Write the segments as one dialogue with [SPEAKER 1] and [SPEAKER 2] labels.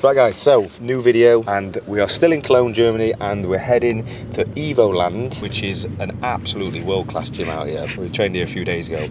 [SPEAKER 1] Right guys, so new video, and we are still in Cologne, Germany, and we're heading to FIBO Land, which is an absolutely world-class gym out here. We trained here a few days ago.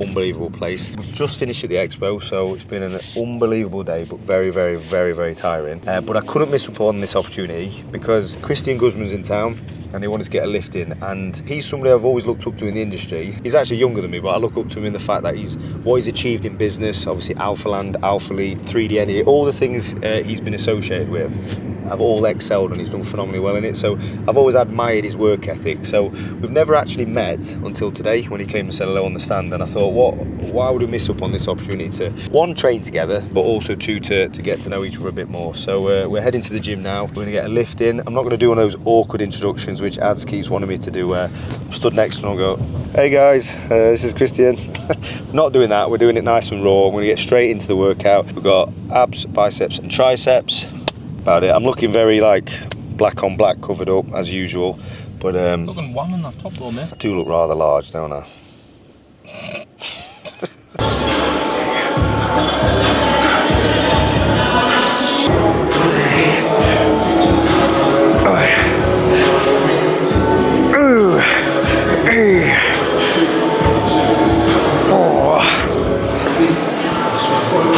[SPEAKER 1] Unbelievable place. We've just finished at the expo, so it's been an unbelievable day, but very tiring. But I couldn't miss upon this opportunity because Christian Guzman's in town and he wanted to get a lift in, and he's somebody I've always looked up to in the industry. He's actually younger than me, but I look up to him in the fact that what he's achieved in business, obviously Alpha Land, Alpha Elite, 3D Energy, all the things he's been associated with, I've all excelled, and he's done phenomenally well in it. So I've always admired his work ethic. So we've never actually met until today when he came and said hello on the stand, and I thought, why would we miss up on this opportunity to, one, train together, but also two, to get to know each other a bit more. So we're heading to the gym now. We're gonna get a lift in. I'm not gonna do one of those awkward introductions which Ads keeps wanting me to do, where I'm stood next to him and I'll go, hey guys, this is Christian. Not doing that, we're doing it nice and raw. I'm gonna get straight into the workout. We've got abs, biceps and triceps. About it. I'm looking very like black on black, covered up as usual, but
[SPEAKER 2] looking one on that top though, mate.
[SPEAKER 1] I do look rather large, don't I?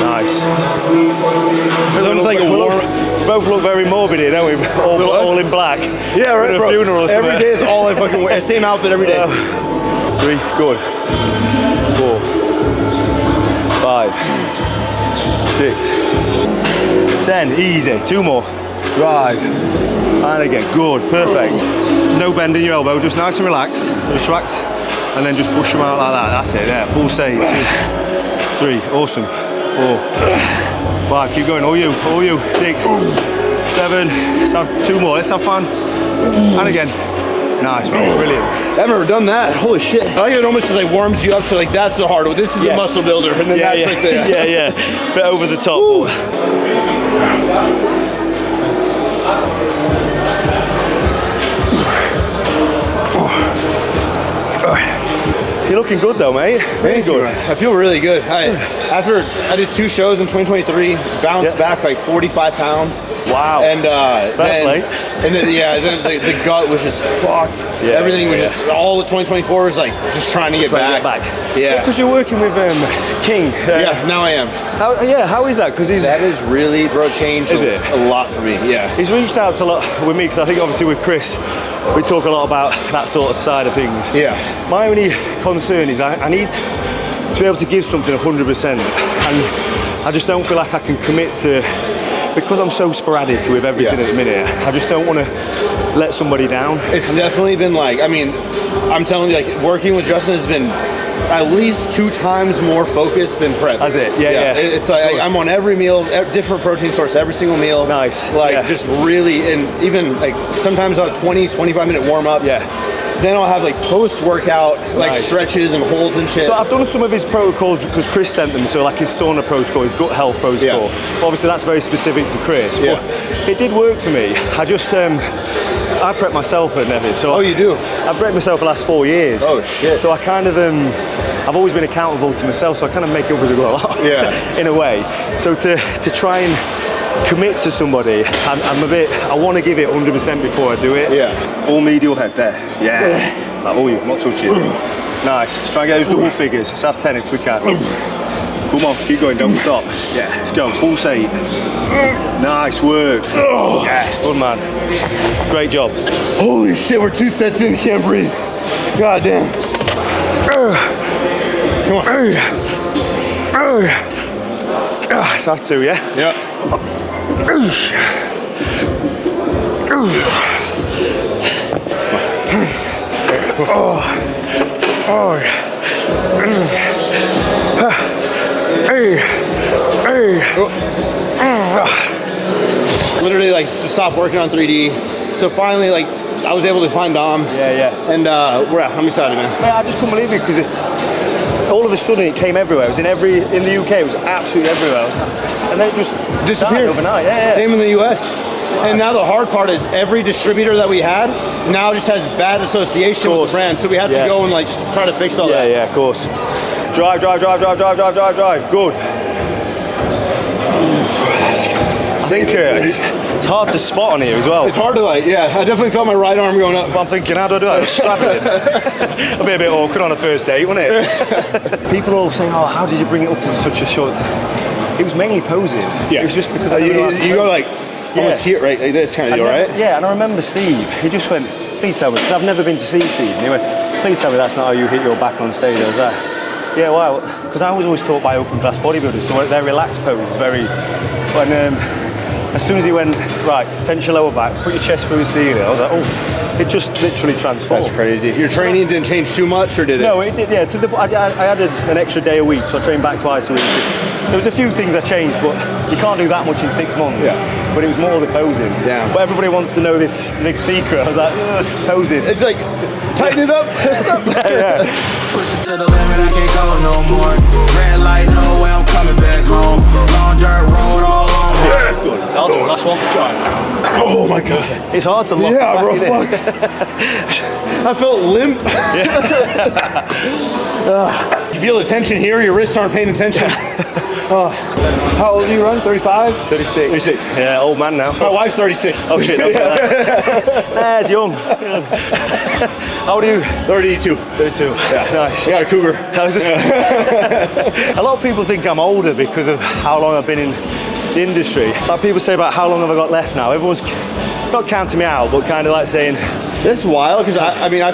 [SPEAKER 1] Nice.
[SPEAKER 3] It's like a warm.
[SPEAKER 1] Both look very morbid here, don't we? All in black.
[SPEAKER 3] Yeah, right,
[SPEAKER 1] a
[SPEAKER 3] bro.
[SPEAKER 1] Funeral or
[SPEAKER 3] every day is all I fucking wear. Same outfit every day.
[SPEAKER 1] 3, good. 4, 5, 6, 10, easy. 2 more. Drive. And again, good, perfect. No bend in your elbow, just nice and relax. Just relax. And then just push them out like that. That's it, yeah. Pulsate. 2, 3, awesome. 4, 5, keep going, all you, 6, 7, let's have 2 more, let's have fun. And again, nice, man, brilliant.
[SPEAKER 3] I've never done that, holy shit. I like it almost just like warms you up to like, that's the hard one, this is the muscle builder, and then that's like the...
[SPEAKER 1] yeah, bit over the top. You're looking good though, mate. Very good.
[SPEAKER 3] I feel really good. After I did 2 shows in 2023, bounced back like 45 pounds.
[SPEAKER 1] Wow.
[SPEAKER 3] And then the gut was just fucked. Yeah, everything was just, all of 2024 was like just trying to get back. Yeah.
[SPEAKER 1] Because you're working with King.
[SPEAKER 3] Yeah, now I am.
[SPEAKER 1] How is that? Because
[SPEAKER 3] that is really, bro, changed a lot for me. Yeah.
[SPEAKER 1] He's reached out a lot with me, because I think obviously with Chris, we talk a lot about that sort of side of things. Yeah. My only concern is I need to be able to give something 100%, and I just don't feel like I can commit to, because I'm so sporadic with everything at the minute. I just don't want to let somebody down.
[SPEAKER 3] It's definitely been like, I mean, I'm telling you, like, working with Justin has been at least 2 times more focused than prep.
[SPEAKER 1] That's it, yeah.
[SPEAKER 3] It's like I'm on every meal, different protein source, every single meal.
[SPEAKER 1] Nice.
[SPEAKER 3] Like just really, and even like sometimes I'll have 20, 25-minute warm-ups. Yeah. Then I'll have like post-workout, like stretches and holds and shit.
[SPEAKER 1] So I've done some of his protocols because Chris sent them. So like his sauna protocol, his gut health protocol. Yeah. Obviously that's very specific to Chris, but it did work for me. I just, I prep myself at Nevis. So
[SPEAKER 3] you do?
[SPEAKER 1] I've prepped myself the last 4 years.
[SPEAKER 3] Oh shit.
[SPEAKER 1] So I kind of, I've always been accountable to myself, so I kind of make it up as I go along. Yeah. In a way. So to try and commit to somebody, I want to give it 100% before I do it. Yeah. All medial head there. Yeah. Like all you, I'm not touching. Nice. Let's try and get those double figures. Let's have 10 if we can. Come on, keep going, don't stop. Yeah. Let's go, pulsate. Nice work. Yes, good man. Great job.
[SPEAKER 3] Holy shit, we're 2 sets in, can't breathe. God damn. Come on.
[SPEAKER 1] Let's have 2, yeah?
[SPEAKER 3] Yeah. Literally like stopped working on 3D. So finally, like, I was able to find Dom.
[SPEAKER 1] Yeah.
[SPEAKER 3] And I'm excited, man.
[SPEAKER 1] I just couldn't believe it, because all of a sudden it came everywhere. It was in the UK, it was absolutely everywhere. And then it just disappeared overnight. Yeah.
[SPEAKER 3] Same in the US. And now the hard part is every distributor that we had now just has bad association with the brand. So we had to go and like just try to fix all that.
[SPEAKER 1] Yeah, of course. Drive. Good. think it's hard to spot on here as well.
[SPEAKER 3] It's hard to like, yeah, I definitely felt my right arm going up.
[SPEAKER 1] But I'm thinking, how do I do that? I'm straddling. It'll be a bit awkward on a first date, wouldn't it? People are all saying, oh, how did you bring it up in such a short time? It was mainly posing.
[SPEAKER 3] Yeah.
[SPEAKER 1] It was just because
[SPEAKER 3] you go like, almost here, right? Like this kind of deal, right?
[SPEAKER 1] Yeah, and I remember Steve, he just went, please tell me, because I've never been to see Steve, and he went, please tell me that's not how you hit your back on stage. I was like, yeah, wow, because I was always taught by open class bodybuilders, so their relaxed pose is very, when, as soon as he went, right, tension your lower back, put your chest through the ceiling, I was like, oh, it just literally transformed.
[SPEAKER 3] That's crazy. Your training didn't change too much, or did it?
[SPEAKER 1] No, it did, yeah. I added an extra day a week, so I trained back twice a week. There was a few things I changed, but you can't do that much in 6 months.
[SPEAKER 3] Yeah.
[SPEAKER 1] But it was more the posing.
[SPEAKER 3] Yeah.
[SPEAKER 1] But everybody wants to know this big secret. I was like, posing.
[SPEAKER 3] It's like, tighten it up, just up.
[SPEAKER 1] Yeah.
[SPEAKER 4] Push it to the limit, I can't go no more. Red light, no way, I'm coming back home. Long dirt road all on.
[SPEAKER 1] I'll do it, last one.
[SPEAKER 3] Oh my God.
[SPEAKER 1] It's hard to lock
[SPEAKER 3] Yeah,
[SPEAKER 1] back,
[SPEAKER 3] bro,
[SPEAKER 1] isn't it?
[SPEAKER 3] fuck. I felt limp. You feel the tension here, your wrists aren't paying attention. How old do you run? 35?
[SPEAKER 1] 36.
[SPEAKER 3] 36.
[SPEAKER 1] Yeah, old man now.
[SPEAKER 3] My wife's 36.
[SPEAKER 1] Oh shit, don't say that. That's young. How old are you?
[SPEAKER 3] 32.
[SPEAKER 1] 32. Yeah, nice.
[SPEAKER 3] I got a cougar.
[SPEAKER 1] I was just a lot of people think I'm older because of how long I've been in the industry. Like people say about how long have I got left now. Everyone's not counting me out, but kind of like saying,
[SPEAKER 3] This is wild because I mean, I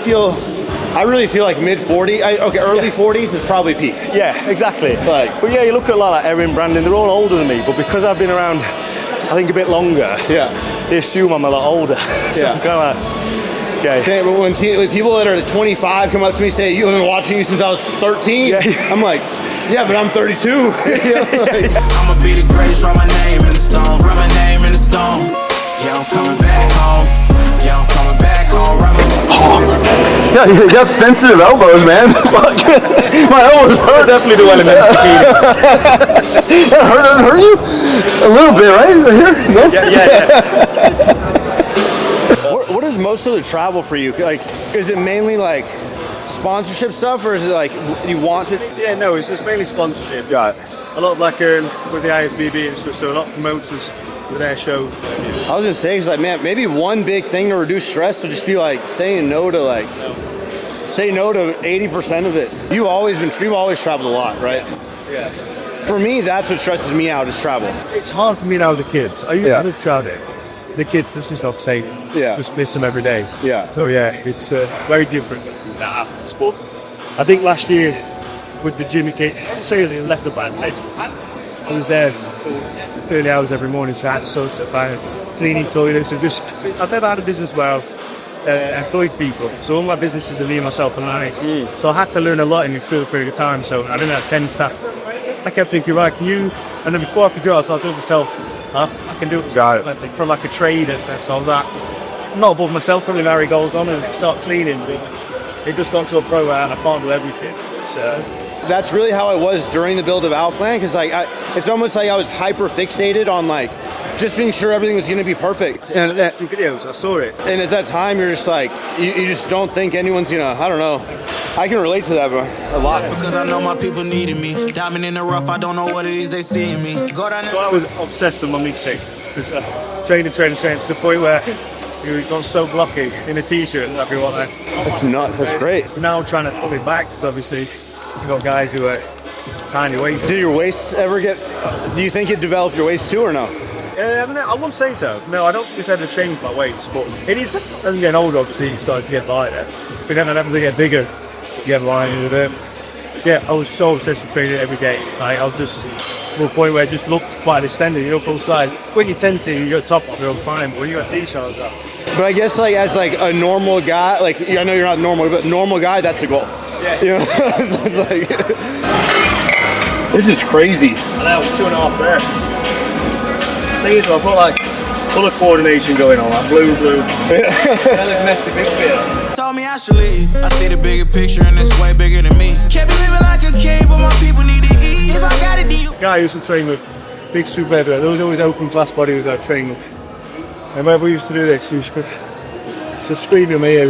[SPEAKER 3] really feel like mid 40. Early 40s is probably peak.
[SPEAKER 1] yeah, exactly.
[SPEAKER 3] Like-
[SPEAKER 1] but yeah, you look at a lot like Erin, Brandon, they're all older than me, but because I've been around, I think a bit longer,
[SPEAKER 3] Yeah.
[SPEAKER 1] they assume I'm a lot older. So
[SPEAKER 3] Yeah.
[SPEAKER 1] I'm kind of like, okay.
[SPEAKER 3] Say, when people that are 25 come up to me and say, "You have been watching you since I was 13,"
[SPEAKER 1] Yeah.
[SPEAKER 3] I'm like, "Yeah, but I'm 32." You know, like-
[SPEAKER 4] I'ma be the greatest, write my name in the stone. Write my name in the stone. Yeah, I'm coming back home. Yeah, I'm coming back home.
[SPEAKER 3] Yeah, you got sensitive elbows, man. Fuck. My elbows hurt.
[SPEAKER 1] Definitely do elements to keep.
[SPEAKER 3] That hurt you? A little bit, right? Right here? No?
[SPEAKER 1] Yeah.
[SPEAKER 3] What is most of the travel for you? Like, is it mainly like sponsorship stuff, or is it like you want to?
[SPEAKER 2] Yeah, no, it's mainly sponsorship.
[SPEAKER 3] Got it.
[SPEAKER 2] A lot of like with the IFBB and stuff, so a lot of promoters with their shows.
[SPEAKER 3] I was gonna say, cause like, man, maybe one big thing to reduce stress would just be like saying no to 80% of it. You've always traveled a lot, right?
[SPEAKER 2] Yeah.
[SPEAKER 3] For me, that's what stresses me out is travel.
[SPEAKER 2] It's hard for me now with the kids. I used
[SPEAKER 3] Yeah.
[SPEAKER 2] to travel. The kids, this is not safe.
[SPEAKER 3] Yeah.
[SPEAKER 2] Just miss them every day.
[SPEAKER 3] Yeah.
[SPEAKER 2] So yeah, it's very different than that sport. I think last year with the gym, I wouldn't say they left a bad taste. I was there until early hours every morning, so I had to sort stuff out, cleaning toilets, and just, I've never had a business where I've employed people. So all my businesses are me, myself, and I. So I had to learn a lot in a short period of time. So I didn't have 10 staff. I kept thinking, right, can you? And then before I could do it, I was like, do it myself. Huh? I can do it
[SPEAKER 3] Got
[SPEAKER 2] like, from like a trader. So I was like, I'm not above myself, really marry goals on and start cleaning. But it just got to a pro where I can't do everything. So
[SPEAKER 3] That's really how I was during the build of Outplan, because like it's almost like I was hyper fixated on like just being sure everything was going to be perfect. And at
[SPEAKER 2] videos, I saw it.
[SPEAKER 3] that time, you're just like you just don't think anyone's gonna. I don't know. I can relate to that, bro, a lot.
[SPEAKER 4] Because I know my people needed me. Diamond in the rough, I don't know what it is they see in me. Go down
[SPEAKER 2] So I was obsessed with my midsection. Training to the point where you got so blocky in a t-shirt and everyone there.
[SPEAKER 3] That's nuts. That's great.
[SPEAKER 2] Now I'm trying to pull it back because obviously you've got guys who are tiny waist.
[SPEAKER 3] Did your waist ever get? Do you think it developed your waist too, or no?
[SPEAKER 2] I wouldn't say so. No, I don't think it's ever changed my waist, but it is. As I'm getting older, obviously, you start to get lighter. But then as I get bigger, you get lighter. Yeah, I was so obsessed with training every day. Like, I was just to a point where it just looked quite distended, full side. When you're tensing, you got top off, you're fine. But when you got t-shirts up.
[SPEAKER 3] But I guess like as like a normal guy, like I know you're not normal, but normal guy, that's the goal.
[SPEAKER 2] Yeah.
[SPEAKER 3] You know? So it's like this is crazy.
[SPEAKER 2] I know, 2.5 there. Thing is, I've got like colour coordination going on, like blue. That is messy, big bit.
[SPEAKER 4] Told me I should leave. I see the bigger picture and it's way bigger than me. Can't be living like a king, but my people need to eat. If I got it, do
[SPEAKER 2] Guy I used to train with, big super heavyweight. There was always open class bodies I trained with. And whenever we used to do this, he used to scream at me,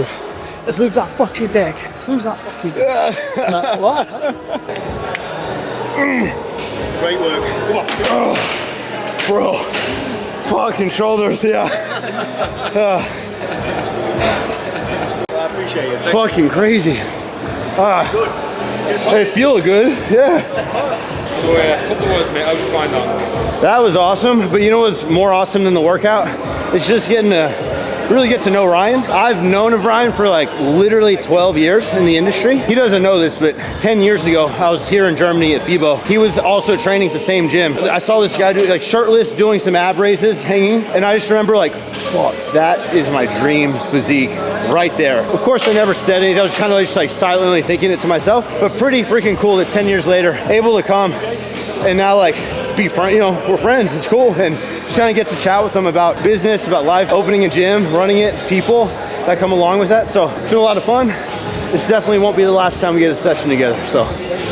[SPEAKER 2] let's lose that fucking deck. Let's lose that fucking deck. Like, what? Great work. Come on.
[SPEAKER 3] Bro, Fucking shoulders, yeah.
[SPEAKER 1] I appreciate it.
[SPEAKER 3] Fucking crazy. They feel good, yeah.
[SPEAKER 1] So a couple of words, mate. How did you find that?
[SPEAKER 3] That was awesome, but you know what's more awesome than the workout? It's just getting to really get to know Ryan. I've known of Ryan for like literally 12 years in the industry. He doesn't know this, but 10 years ago, I was here in Germany at FIBO. He was also training at the same gym. I saw this guy do like shirtless, doing some ab raises, hanging, and I just remember like, fuck, that is my dream physique right there. Of course, I never said anything. I was kind of just like silently thinking it to myself, but pretty freaking cool that 10 years later, able to come and now like be friends, you know, we're friends, it's cool. And just trying to get to chat with them about business, about life, opening a gym, running it, people that come along with that. So it's been a lot of fun. This definitely won't be the last time we get a session together. So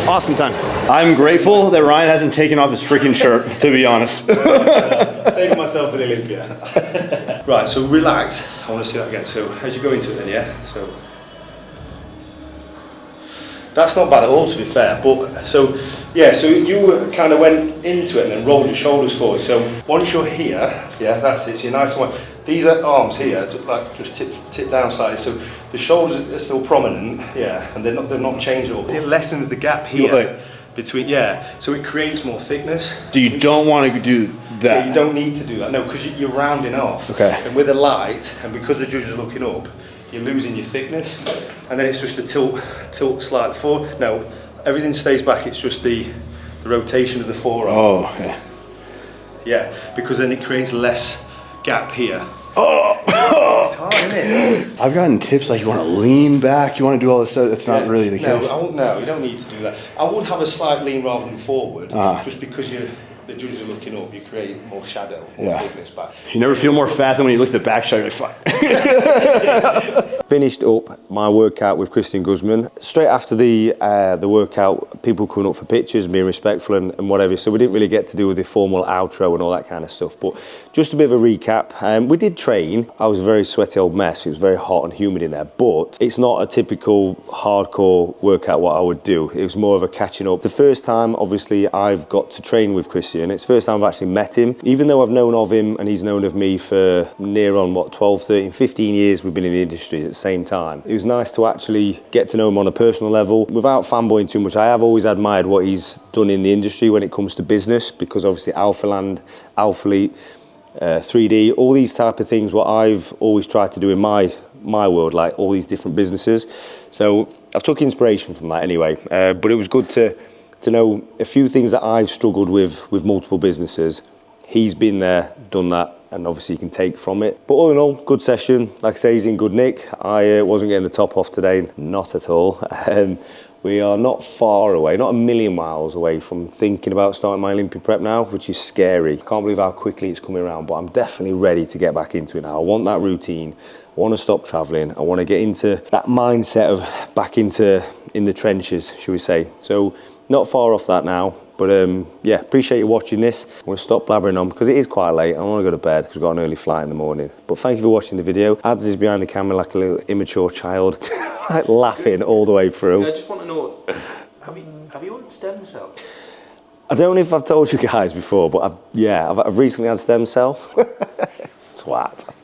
[SPEAKER 3] awesome time. I'm grateful that Ryan hasn't taken off his freaking shirt, to be honest.
[SPEAKER 1] Saving myself for the Olympia. Right, so relax. I want to see that again. So as you go into it then, yeah? So that's not bad at all, to be fair. But so yeah, so you kind of went into it and then rolled your shoulders forward. So once you're here, yeah, that's it. So you're nice and wide. These are arms here, like just tip down slightly. So the shoulders are still prominent, yeah, and they're not changed at all. It lessens the gap here between, yeah. So it creates more thickness.
[SPEAKER 3] So you don't want to do that?
[SPEAKER 1] Yeah, you don't need to do that, no, because you're rounding off.
[SPEAKER 3] Okay.
[SPEAKER 1] And with the light, and because the judge is looking up, you're losing your thickness, and then it's just a tilt slightly forward. No, everything stays back. It's just the rotation of the forearm.
[SPEAKER 3] Oh, okay.
[SPEAKER 1] Yeah, because then it creates less gap here.
[SPEAKER 3] Oh,
[SPEAKER 1] it's hard, isn't it?
[SPEAKER 3] I've gotten tips like you want to lean back, you want to do all this stuff. That's not really the case.
[SPEAKER 1] No, you don't need to do that. I would have a slight lean rather than forward, just because the judges are looking up, you create more shadow, more thickness back.
[SPEAKER 3] You never feel more fat than when you look at the back shot, you're like, fuck.
[SPEAKER 1] Finished up my workout with Christian Guzman. Straight after the workout, people coming up for pictures and being respectful and whatever, so we didn't really get to do the formal outro and all that kind of stuff, but just a bit of a recap. We did train. I was a very sweaty old mess. It was very hot and humid in there, but it's not a typical hardcore workout what I would do. It was more of a catching up. The first time, obviously, I've got to train with Christian. It's the first time I've actually met him. Even though I've known of him and he's known of me for near on, 12, 13, 15 years we've been in the industry at the same time. It was nice to actually get to know him on a personal level. Without fanboying too much, I have always admired what he's done in the industry when it comes to business, because obviously Alphaland, Alphalete, 3D, all these type of things, what I've always tried to do in my world, like all these different businesses. So I've took inspiration from that anyway, but it was good to know a few things that I've struggled with multiple businesses. He's been there, done that, and obviously you can take from it. But all in all, good session. Like I say, he's in good nick. I wasn't getting the top off today, not at all. We are not far away, not a million miles away from thinking about starting my Olympia prep now, which is scary. I can't believe how quickly it's coming around, but I'm definitely ready to get back into it now. I want that routine. I want to stop traveling. I want to get into that mindset of back in the trenches, should we say. So not far off that now, but yeah, appreciate you watching this. I'm going to stop blabbering on because it is quite late. I want to go to bed because we've got an early flight in the morning. But thank you for watching the video. Ads is behind the camera like a little immature child, like laughing all the way through.
[SPEAKER 5] I just want to know, have you had stem cell?
[SPEAKER 1] I don't know if I've told you guys before, but I've recently had stem cell. Twat.